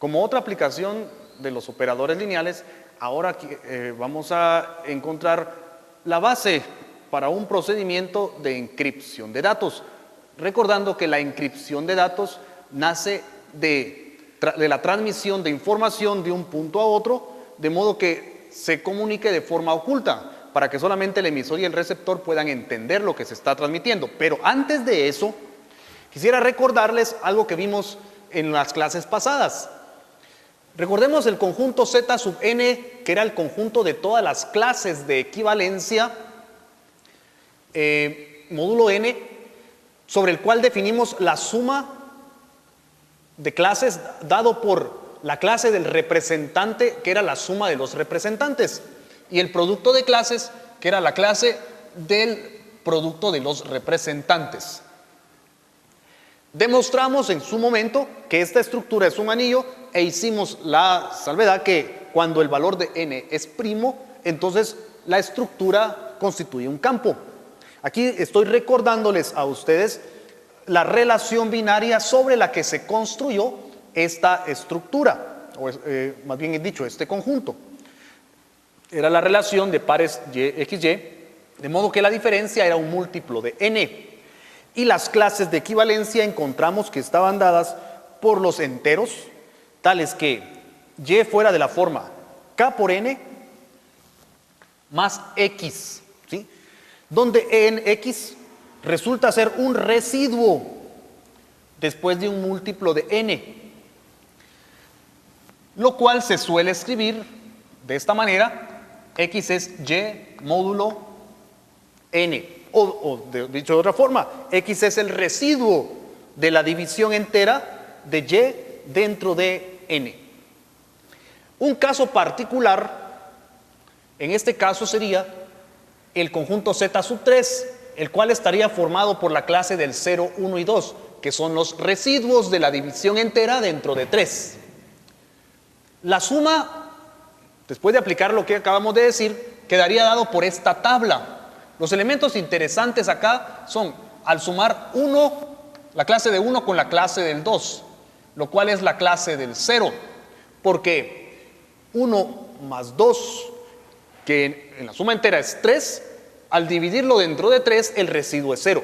Como otra aplicación de los operadores lineales, ahora vamos a encontrar la base para un procedimiento de encripción de datos. Recordando que la encripción de datos nace de la transmisión de información de un punto a otro, de modo que se comunique de forma oculta, para que solamente el emisor y el receptor puedan entender lo que se está transmitiendo. Pero antes de eso, quisiera recordarles algo que vimos en las clases pasadas. Recordemos el conjunto Z sub n, que era el conjunto de todas las clases de equivalencia, módulo n, sobre el cual definimos la suma de clases dado por la clase del representante, que era la suma de los representantes, y el producto de clases, que era la clase del producto de los representantes. Demostramos en su momento que esta estructura es un anillo e hicimos la salvedad que cuando el valor de n es primo, entonces la estructura constituye un campo. Aquí estoy recordándoles a ustedes la relación binaria sobre la que se construyó esta estructura, o más bien dicho, este conjunto. Era la relación de pares XY, de modo que la diferencia era un múltiplo de n. Y las clases de equivalencia encontramos que estaban dadas por los enteros, tales que y fuera de la forma k por n más x, ¿sí? Donde en x resulta ser un residuo después de un múltiplo de n, lo cual se suele escribir de esta manera: x es y módulo n, dicho de otra forma, x es el residuo de la división entera de y dentro de n. Un caso particular, en este caso sería el conjunto Z sub 3, el cual estaría formado por la clase del 0, 1 y 2, que son los residuos de la división entera dentro de 3. La suma, después de aplicar lo que acabamos de decir, quedaría dado por esta tabla. Los elementos interesantes acá son, al sumar 1, la clase de 1 con la clase del 2, lo cual es la clase del 0, porque 1 más 2, que en la suma entera es 3, al dividirlo dentro de 3, el residuo es 0.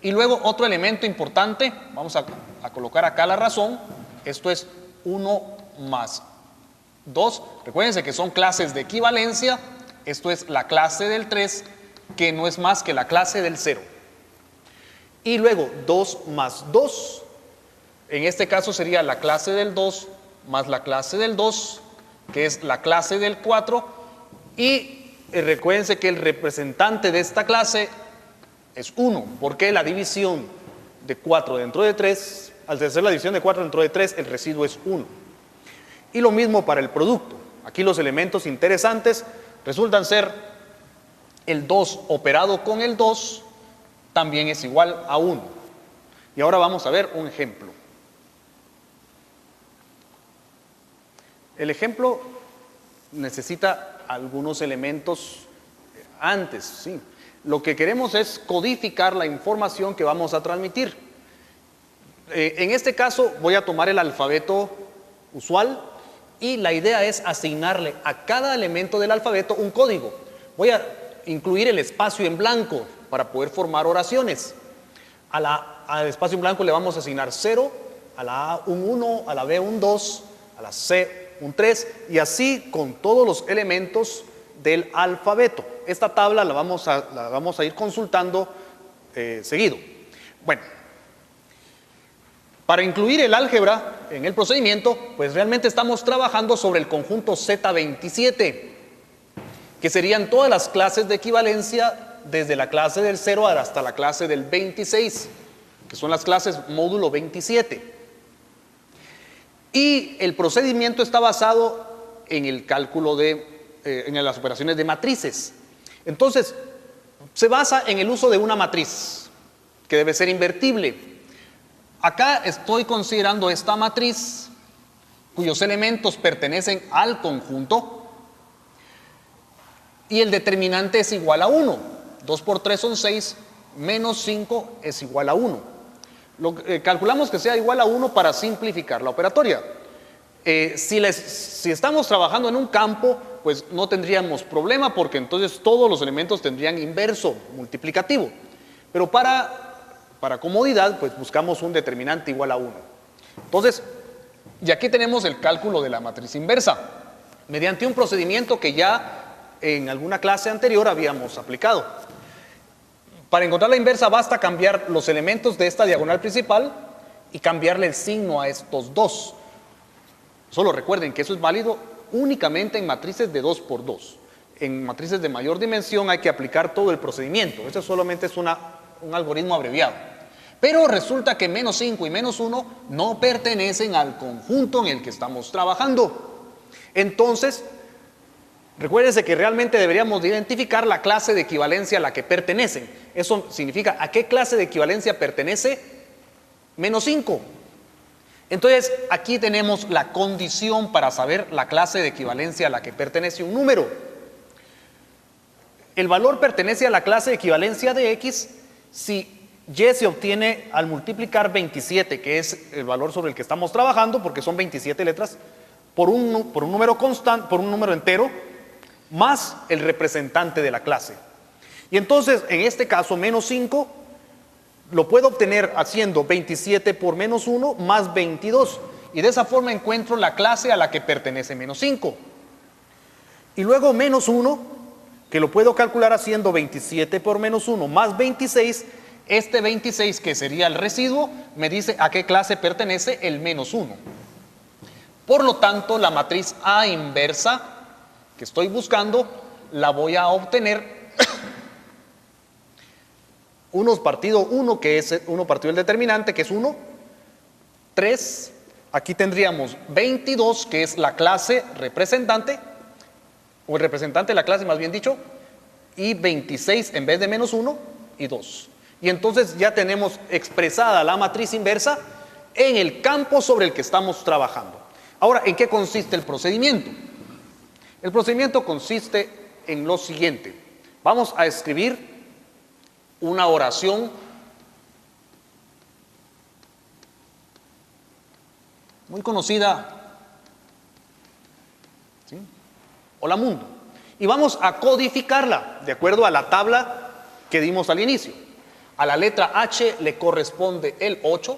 Y luego otro elemento importante, vamos a colocar acá la razón, esto es 1 más 2, recuérdense que son clases de equivalencia, esto es la clase del 3, que no es más que la clase del 0. Y luego 2 más 2, en este caso sería la clase del 2 más la clase del 2, que es la clase del 4, y recuérdense que el representante de esta clase es 1, porque la división de 4 dentro de 3, al hacer la división de 4 dentro de 3, el residuo es 1. Y lo mismo para el producto. Aquí los elementos interesantes resultan ser el 2 operado con el 2 también es igual a 1. Y ahora vamos a ver un ejemplo. El ejemplo necesita algunos elementos antes, ¿sí? Lo que queremos es codificar la información que vamos a transmitir. En este caso voy a tomar el alfabeto usual y la idea es asignarle a cada elemento del alfabeto un código. Voy a incluir el espacio en blanco para poder formar oraciones. Al espacio en blanco le vamos a asignar 0, a la A un 1, a la B un 2, a la C un 3 y así con todos los elementos del alfabeto. Esta tabla la vamos a ir consultando seguido. Bueno, para incluir el álgebra en el procedimiento, pues realmente estamos trabajando sobre el conjunto Z27, que serían todas las clases de equivalencia desde la clase del 0 hasta la clase del 26, que son las clases módulo 27. Y el procedimiento está basado en el cálculo en las operaciones de matrices. Entonces, se basa en el uso de una matriz, que debe ser invertible. Acá estoy considerando esta matriz, cuyos elementos pertenecen al conjunto, y el determinante es igual a 1. 2 por 3 son 6, menos 5 es igual a 1. calculamos que sea igual a 1 para simplificar la operatoria. Si estamos trabajando en un campo, pues no tendríamos problema porque entonces todos los elementos tendrían inverso multiplicativo. Pero para comodidad, pues buscamos un determinante igual a 1. Entonces, y aquí tenemos el cálculo de la matriz inversa, mediante un procedimiento que ya en alguna clase anterior habíamos aplicado. Para encontrar la inversa basta cambiar los elementos de esta diagonal principal y cambiarle el signo a estos dos. Solo recuerden que eso es válido únicamente en matrices de 2 por 2. En matrices de mayor dimensión hay que aplicar todo el procedimiento. Eso solamente es un algoritmo abreviado. Pero resulta que menos 5 y menos 1 no pertenecen al conjunto en el que estamos trabajando. Entonces, recuérdense que realmente deberíamos de identificar la clase de equivalencia a la que pertenecen. Eso significa, ¿a qué clase de equivalencia pertenece menos 5? Entonces, aquí tenemos la condición para saber la clase de equivalencia a la que pertenece un número. El valor pertenece a la clase de equivalencia de X si Y se obtiene al multiplicar 27, que es el valor sobre el que estamos trabajando, porque son 27 letras, por un número constante, por un número entero, más el representante de la clase. Y entonces, en este caso, menos 5 lo puedo obtener haciendo 27 por menos 1 más 22. Y de esa forma encuentro la clase a la que pertenece menos 5. Y luego menos 1, que lo puedo calcular haciendo 27 por menos 1 más 26. Este 26, que sería el residuo, me dice a qué clase pertenece el menos 1. Por lo tanto, la matriz A inversa que estoy buscando la voy a obtener 1 partido 1, que es 1 partido el determinante, que es 1, 3, aquí tendríamos 22, que es la clase representante, o el representante de la clase más bien dicho, y 26 en vez de menos 1 y 2. Y entonces ya tenemos expresada la matriz inversa en el campo sobre el que estamos trabajando. Ahora, ¿en qué consiste el procedimiento? El procedimiento consiste en lo siguiente. Vamos a escribir una oración muy conocida, ¿sí? Hola mundo. Y vamos a codificarla de acuerdo a la tabla que dimos al inicio. A la letra H le corresponde el 8,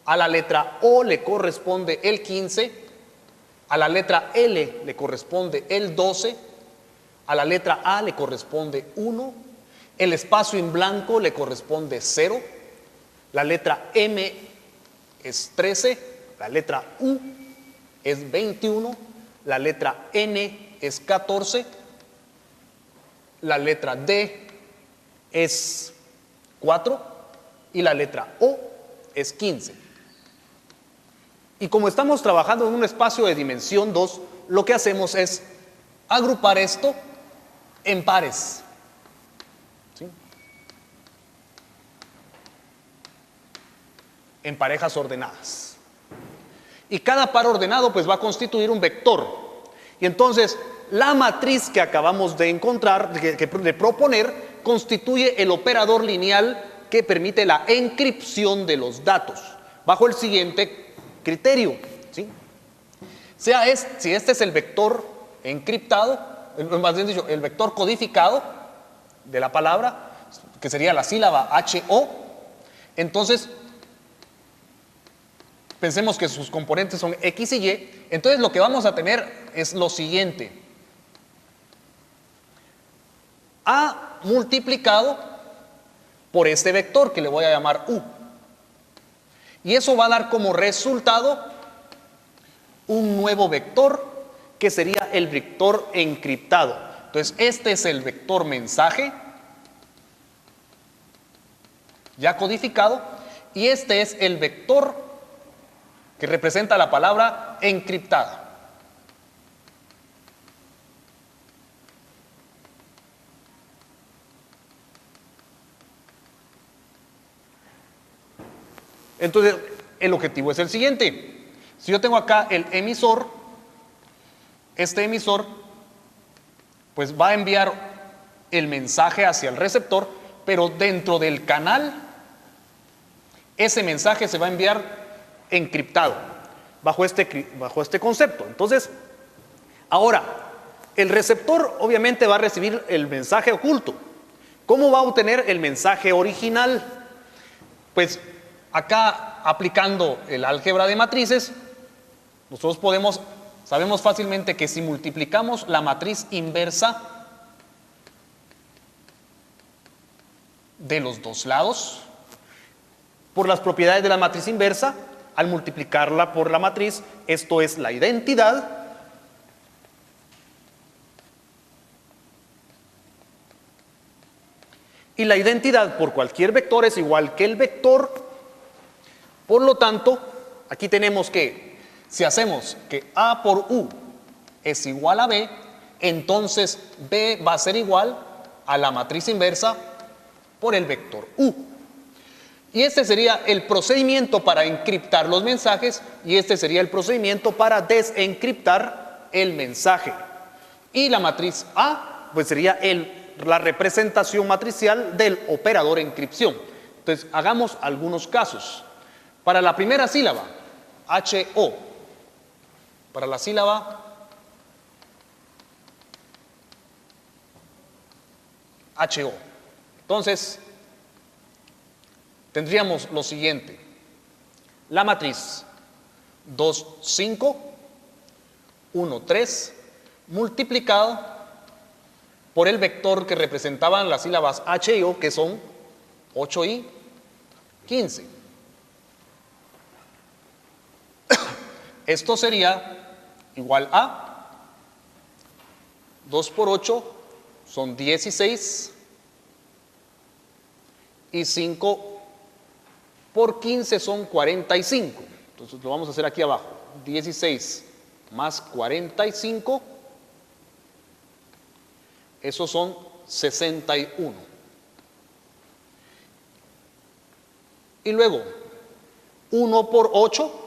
a la letra O le corresponde el 15, a la letra L le corresponde el 12, a la letra A le corresponde 1, el espacio en blanco le corresponde 0, la letra M es 13, la letra U es 21, la letra N es 14, la letra D es 4 y la letra O es 15. Y como estamos trabajando en un espacio de dimensión 2, lo que hacemos es agrupar esto en pares. ¿Sí? En parejas ordenadas. Y cada par ordenado pues va a constituir un vector. Y entonces la matriz que acabamos de encontrar, de proponer, constituye el operador lineal que permite la encripción de los datos bajo el siguiente criterio, ¿sí? Si este es el vector encriptado, más bien dicho, el vector codificado de la palabra, que sería la sílaba HO, entonces pensemos que sus componentes son X y Y, entonces lo que vamos a tener es lo siguiente: A multiplicado por este vector que le voy a llamar U. Y eso va a dar como resultado un nuevo vector que sería el vector encriptado. Entonces, este es el vector mensaje ya codificado y este es el vector que representa la palabra encriptada. Entonces, el objetivo es el siguiente. Si yo tengo acá el emisor, este emisor pues va a enviar el mensaje hacia el receptor, pero dentro del canal ese mensaje se va a enviar encriptado bajo este concepto. Entonces, ahora, el receptor obviamente va a recibir el mensaje oculto. ¿Cómo va a obtener el mensaje original? Pues acá, aplicando el álgebra de matrices, nosotros sabemos fácilmente que si multiplicamos la matriz inversa de los dos lados por las propiedades de la matriz inversa, al multiplicarla por la matriz, esto es la identidad, y la identidad por cualquier vector es igual que el vector. Por lo tanto, aquí tenemos que, si hacemos que A por U es igual a B, entonces B va a ser igual a la matriz inversa por el vector U. Y este sería el procedimiento para encriptar los mensajes, y este sería el procedimiento para desencriptar el mensaje. Y la matriz A, pues sería la representación matricial del operador encripción. Entonces, hagamos algunos casos. Para la primera sílaba, HO, para la sílaba HO. Entonces, tendríamos lo siguiente: la matriz 2, 5, 1, 3, multiplicado por el vector que representaban las sílabas H y O, que son 8 y 15. Esto sería igual a 2 por 8 son 16 y 5 por 15 son 45. Entonces lo vamos a hacer aquí abajo. 16 más 45, esos son 61. Y luego 1 por 8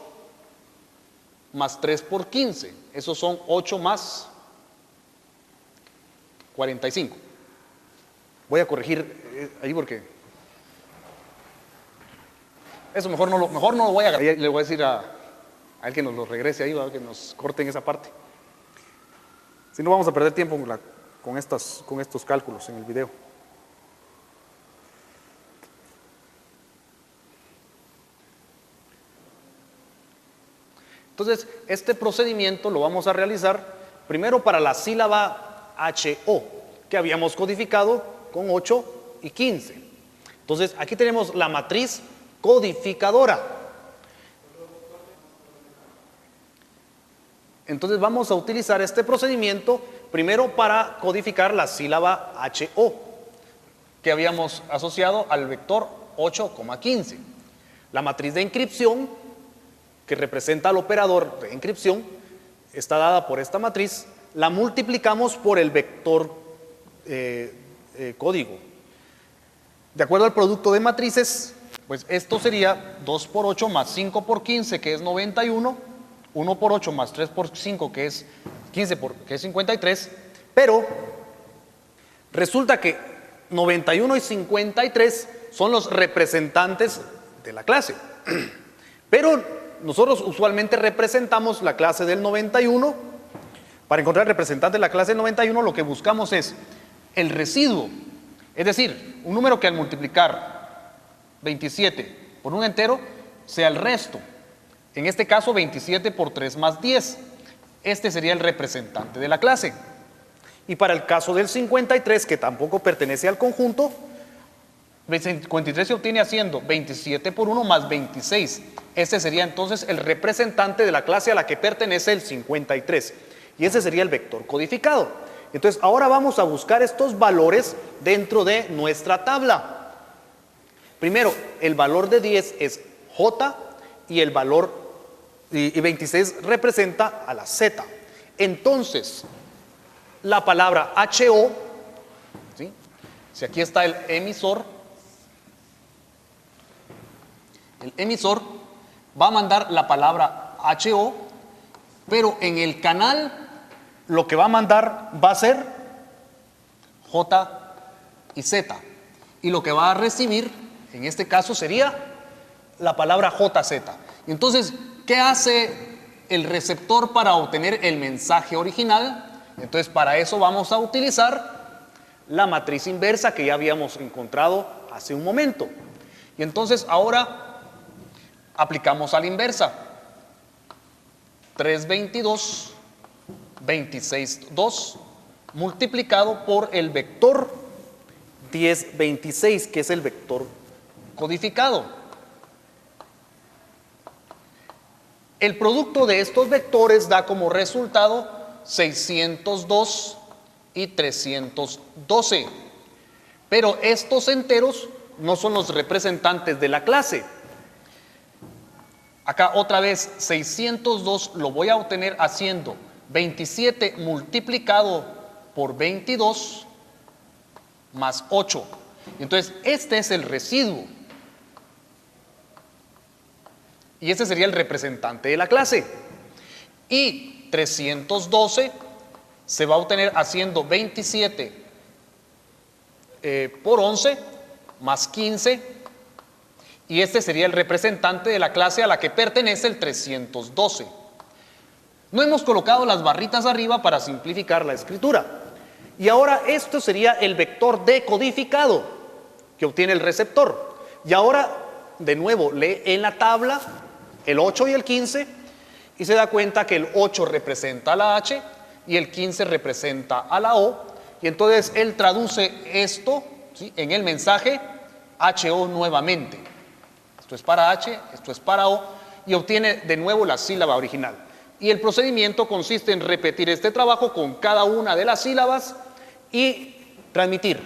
más 3 por 15, esos son 8 más 45. Voy a corregir ahí porque eso mejor no lo voy a agregar. Le voy a decir a él que nos lo regrese ahí, que nos corten esa parte. Si no, vamos a perder tiempo con estos cálculos en el video. Entonces, este procedimiento lo vamos a realizar primero para la sílaba HO, que habíamos codificado con 8 y 15. Entonces, aquí tenemos la matriz codificadora. Entonces, vamos a utilizar este procedimiento primero para codificar la sílaba HO, que habíamos asociado al vector 8,15. La matriz de encripción, que representa al operador de encripción, está dada por esta matriz, la multiplicamos por el vector código. De acuerdo al producto de matrices, pues esto sería 2 por 8 más 5 por 15, que es 91, 1 por 8 más 3 por 5, que es 15, que es 53, pero resulta que 91 y 53 son los representantes de la clase. Pero nosotros usualmente representamos la clase del 91. Para encontrar el representante de la clase del 91, lo que buscamos es el residuo. Es decir, un número que al multiplicar 27 por un entero sea el resto. En este caso, 27 por 3 más 10. Este sería el representante de la clase. Y para el caso del 53, que tampoco pertenece al conjunto, 53 se obtiene haciendo 27 por 1 más 26. Este sería entonces el representante de la clase a la que pertenece el 53. Y ese sería el vector codificado. Entonces, ahora vamos a buscar estos valores dentro de nuestra tabla. Primero, el valor de 10 es J y el valor y 26 representa a la Z. Entonces, la palabra HO, ¿sí? Si aquí está el emisor va a mandar la palabra HO, pero en el canal lo que va a mandar va a ser J y Z. Y lo que va a recibir, en este caso, sería la palabra JZ. Entonces, ¿qué hace el receptor para obtener el mensaje original? Entonces, para eso vamos a utilizar la matriz inversa que ya habíamos encontrado hace un momento. Y entonces ahora aplicamos a la inversa. 322, 26, 2 multiplicado por el vector 10, 26, que es el vector codificado. El producto de estos vectores da como resultado 602 y 312. Pero estos enteros no son los representantes de la clase. Acá otra vez 602 lo voy a obtener haciendo 27 multiplicado por 22 más 8. Entonces este es el residuo. Y ese sería el representante de la clase. Y 312 se va a obtener haciendo 27 por 11 más 15. Y este sería el representante de la clase a la que pertenece el 312. No hemos colocado las barritas arriba para simplificar la escritura. Y ahora esto sería el vector decodificado que obtiene el receptor. Y ahora, de nuevo, lee en la tabla el 8 y el 15 y se da cuenta que el 8 representa a la H y el 15 representa a la O. Y entonces él traduce esto, ¿sí?, en el mensaje HO nuevamente. Esto es para H, esto es para O, y obtiene de nuevo la sílaba original. Y el procedimiento consiste en repetir este trabajo con cada una de las sílabas y transmitir,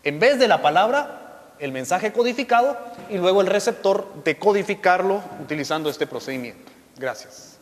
en vez de la palabra, el mensaje codificado y luego el receptor decodificarlo utilizando este procedimiento. Gracias.